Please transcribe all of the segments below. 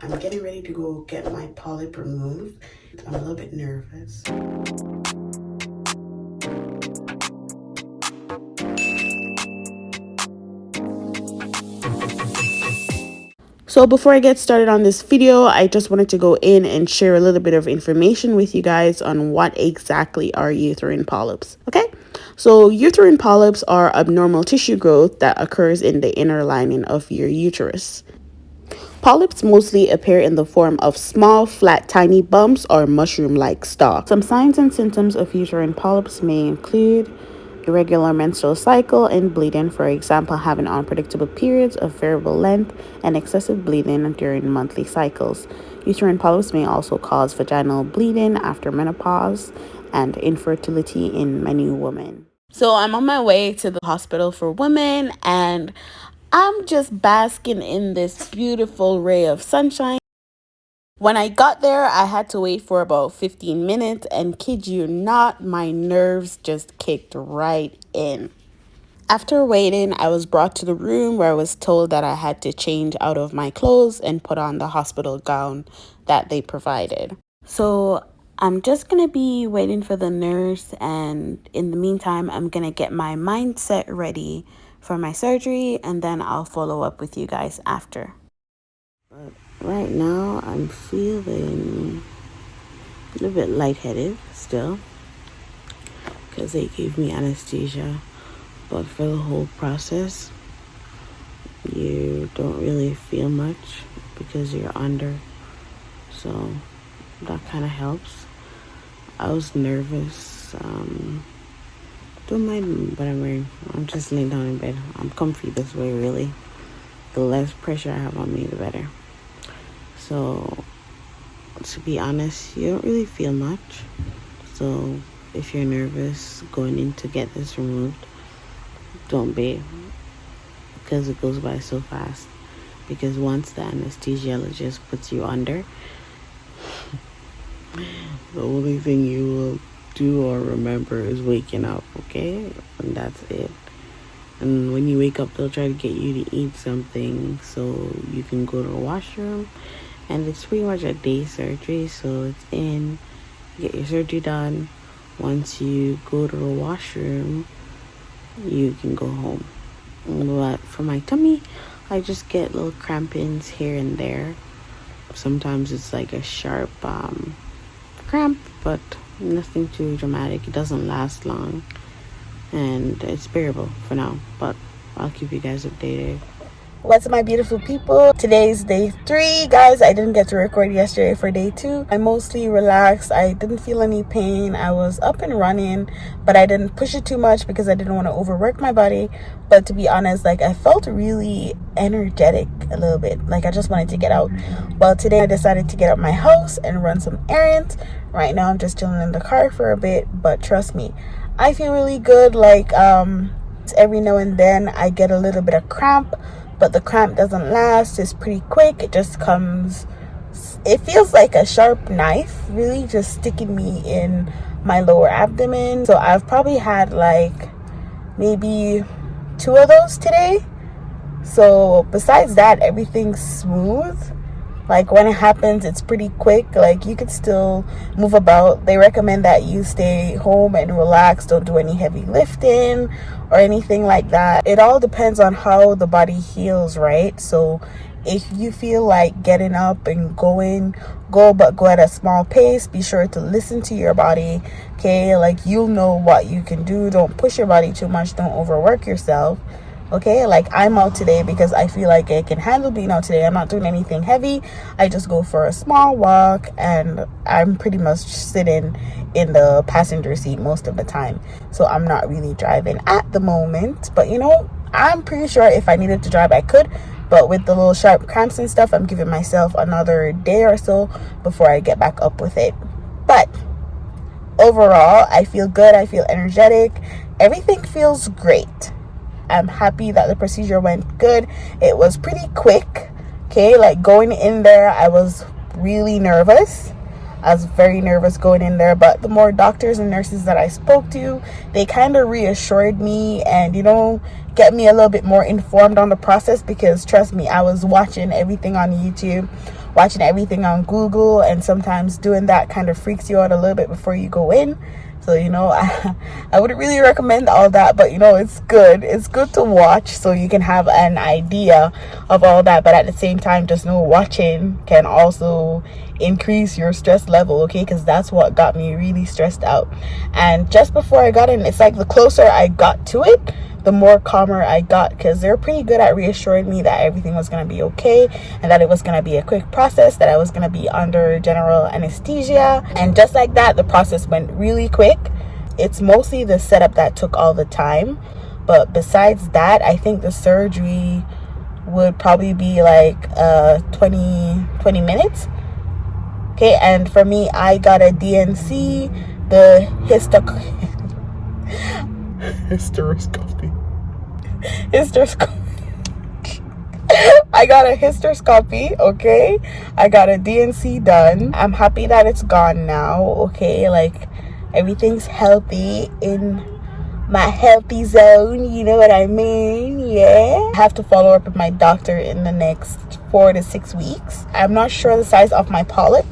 I'm getting ready to go get my polyp removed. I'm a little bit nervous. So before I get started on this video, I just wanted to go in and share a little bit of information with you guys on what exactly are uterine polyps, okay? So uterine polyps are abnormal tissue growth that occurs in the inner lining of your uterus. Polyps mostly appear in the form of small, flat, tiny bumps or mushroom-like stalks. Some signs and symptoms of uterine polyps may include irregular menstrual cycle and bleeding, for example, having unpredictable periods of variable length and excessive bleeding during monthly cycles. Uterine polyps may also cause vaginal bleeding after menopause and infertility in many women. So I'm on my way to the hospital for women, and I'm just basking in this beautiful ray of sunshine. When I got there, I had to wait for about 15 minutes, and kid you not, my nerves just kicked right in. After waiting, I was brought to the room where I was told that I had to change out of my clothes and put on the hospital gown that they provided. So I'm just going to be waiting for the nurse, and in the meantime, I'm going to get my mindset ready for my surgery, and then I'll follow up with you guys after. But right now, I'm feeling a little bit lightheaded still because they gave me anesthesia. But for the whole process, you don't really feel much because you're under. So that kind of helps. I was nervous. Don't mind what I'm wearing. I'm just laying down in bed. I'm comfy this way, really. The less pressure I have on me, the better. So, to be honest, you don't really feel much. So, if you're nervous going in to get this removed, don't be, because it goes by so fast. Because once the anesthesiologist puts you under, the only thing you will do or remember is waking up, okay? And that's it. And when you wake up, they'll try to get you to eat something so you can go to the washroom. And it's pretty much a day surgery, so it's in, get your surgery done. Once you go to the washroom, you can go home. But for my tummy, I just get little crampings here and there. Sometimes it's like a sharp cramp, but nothing too dramatic. It doesn't last long, and it's bearable for now, but I'll keep you guys updated. What's up, my beautiful people? Today's day 3, guys. I didn't get to record yesterday for day 2. I mostly relaxed. I didn't feel any pain. I was up and running, but I didn't push it too much because I didn't want to overwork my body. But to be honest, like, I felt really energetic a little bit. Like, I just wanted to get out. Well, today I decided to get out my house and run some errands. Right now I'm just chilling in the car for a bit, but trust me, I feel really good. Like, every now and then I get a little bit of cramp, but the cramp doesn't last. It's pretty quick. It just comes, it feels like a sharp knife, really just sticking me in my lower abdomen. So I've probably had like maybe 2 of those today. So besides that, everything's smooth. Like, when it happens, it's pretty quick. Like, you could still move about. They recommend that you stay home and relax. Don't do any heavy lifting or anything like that. It all depends on how the body heals, right? So if you feel like getting up and going, go, but go at a small pace. Be sure to listen to your body, okay? Like, you'll know what you can do. Don't push your body too much. Don't overwork yourself. Okay, like, I'm out today because I feel like I can handle being out today. I'm not doing anything heavy. I just go for a small walk, and I'm pretty much sitting in the passenger seat most of the time. So I'm not really driving at the moment. But, you know, I'm pretty sure if I needed to drive, I could. But with the little sharp cramps and stuff, I'm giving myself another day or so before I get back up with it. But overall, I feel good. I feel energetic. Everything feels great. I'm happy that the procedure went good. It was pretty quick. Okay, like, going in there, I was really nervous. I was very nervous going in there, but the more doctors and nurses that I spoke to, they kind of reassured me and, you know, get me a little bit more informed on the process, because trust me, I was watching everything on YouTube, watching everything on Google, and sometimes doing that kind of freaks you out a little bit before you go in. So, I wouldn't really recommend all that, but it's good. It's good to watch so you can have an idea of all that. But at the same time, just know watching can also increase your stress level, okay? Because that's what got me really stressed out. And just before I got in, it's like the closer I got to it, the more calmer I got, because they're pretty good at reassuring me that everything was going to be okay and that it was going to be a quick process, that I was going to be under general anesthesia. And just like that, the process went really quick. It's mostly the setup that took all the time, but besides that, I think the surgery would probably be like 20 minutes. Okay, and for me, I got a DNC, the hysteroscopy. I got a hysteroscopy, okay? I got a DNC done. I'm happy that it's gone now, okay? Like, everything's healthy in my healthy zone, you know what I mean? Yeah. I have to follow up with my doctor in the next 4 to 6 weeks. I'm not sure the size of my polyp,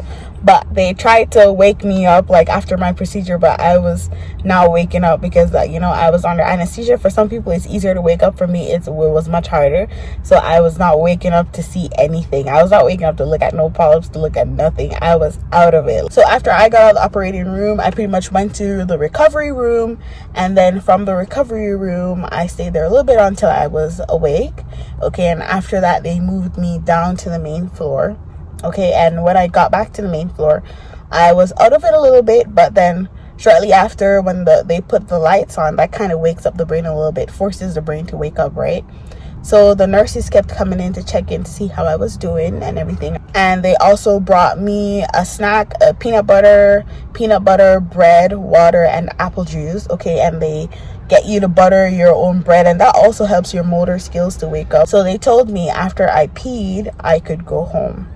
but they tried to wake me up like after my procedure, but I was not waking up because I was under anesthesia. For some people it's easier to wake up. For me it was much harder, so I was not waking up to see anything. I was not waking up to look at no polyps, to look at nothing. I was out of it. So after I got out of the operating room, I pretty much went to the recovery room, and then from the recovery room I stayed there a little bit until I was awake, okay? And after that they moved me down to the main floor. Okay, and when I got back to the main floor, I was out of it a little bit, but then shortly after, when they put the lights on, that kind of wakes up the brain a little bit, forces the brain to wake up, right? So the nurses kept coming in to check in to see how I was doing and everything. And they also brought me a snack, a peanut butter, bread, water, and apple juice, okay? And they get you to butter your own bread, and that also helps your motor skills to wake up. So they told me after I peed, I could go home.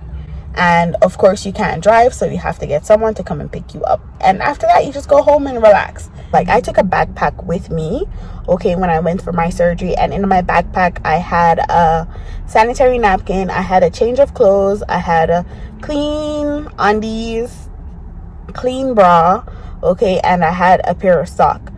And of course you can't drive, so you have to get someone to come and pick you up, and after that you just go home and relax. Like, I took a backpack with me, okay, when I went for my surgery, and in my backpack I had a sanitary napkin, I had a change of clothes, I had a clean undies, clean bra, okay, and I had a pair of socks,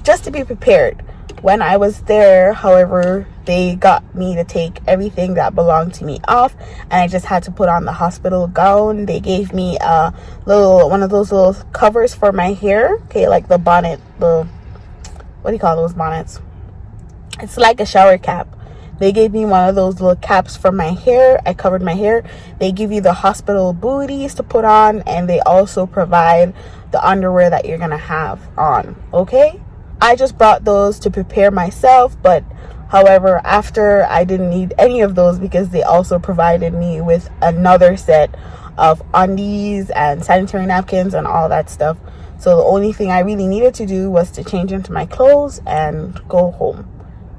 just to be prepared. When I was there, however, they got me to take everything that belonged to me off, and I just had to put on the hospital gown. They gave me one of those little covers for my hair, okay, like the bonnet, what do you call those bonnets? It's like a shower cap. They gave me one of those little caps for my hair. I covered my hair. They give you the hospital booties to put on, and they also provide the underwear that you're gonna have on, okay? I just brought those to prepare myself, but however, after, I didn't need any of those because they also provided me with another set of undies and sanitary napkins and all that stuff. So the only thing I really needed to do was to change into my clothes and go home.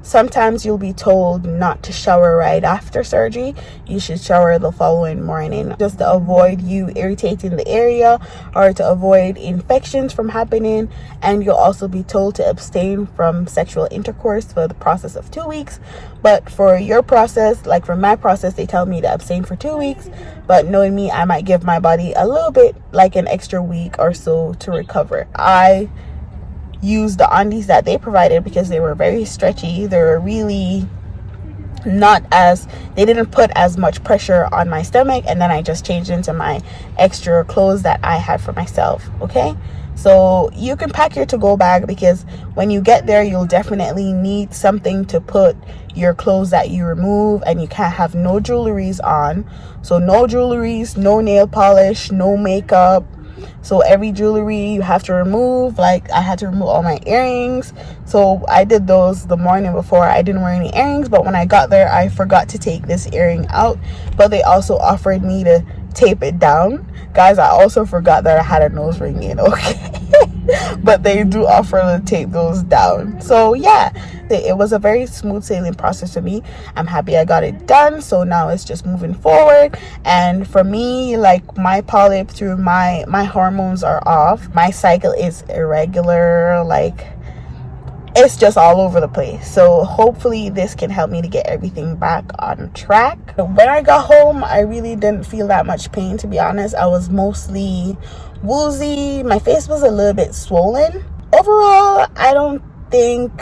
Sometimes you'll be told not to shower right after surgery. You should shower the following morning, just to avoid you irritating the area or to avoid infections from happening. And you'll also be told to abstain from sexual intercourse for the process of 2 weeks. But for your process, like for my process, they tell me to abstain for 2 weeks. But knowing me, I might give my body a little bit, like an extra week or so to recover. I used the undies that they provided because they were very stretchy. They were really they didn't put as much pressure on my stomach, and then I just changed into my extra clothes that I had for myself, okay? So you can pack your to-go bag, because when you get there you'll definitely need something to put your clothes that you remove, and you can't have no jewelries on. So no jewelries, no nail polish, no makeup. So every jewelry you have to remove. Like, I had to remove all my earrings, so I did those the morning before. I didn't wear any earrings, but when I got there I forgot to take this earring out, but they also offered me to tape it down. Guys, I also forgot that I had a nose ring in, okay? But they do offer to tape those down. So yeah, it was a very smooth sailing process for me. I'm happy I got it done. So now it's just moving forward. And for me, like, my polyp, through my hormones are off. My cycle is irregular. Like, it's just all over the place. So hopefully this can help me to get everything back on track. When I got home, I really didn't feel that much pain, to be honest. I was mostly woozy. My face was a little bit swollen. Overall, I don't think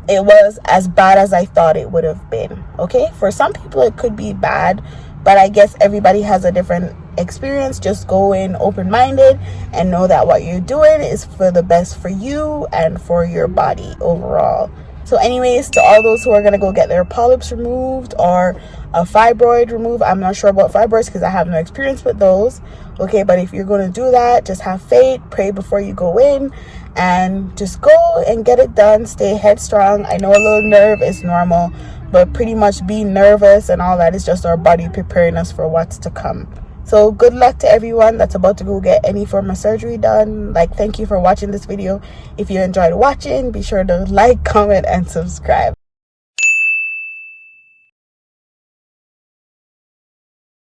it was as bad as I thought it would have been. Okay, for some people it could be bad, but I guess everybody has a different experience. Just go in open-minded and know that what you're doing is for the best for you and for your body overall. So anyways, to all those who are going to go get their polyps removed or a fibroid removed, I'm not sure about fibroids because I have no experience with those. Okay, but if you're going to do that, just have faith, pray before you go in, and just go and get it done. Stay headstrong. I know a little nerve is normal, but pretty much being nervous and all that is just our body preparing us for what's to come. So good luck to everyone that's about to go get any form of surgery done. Thank you for watching this video. If you enjoyed watching, be sure to like, comment, and subscribe.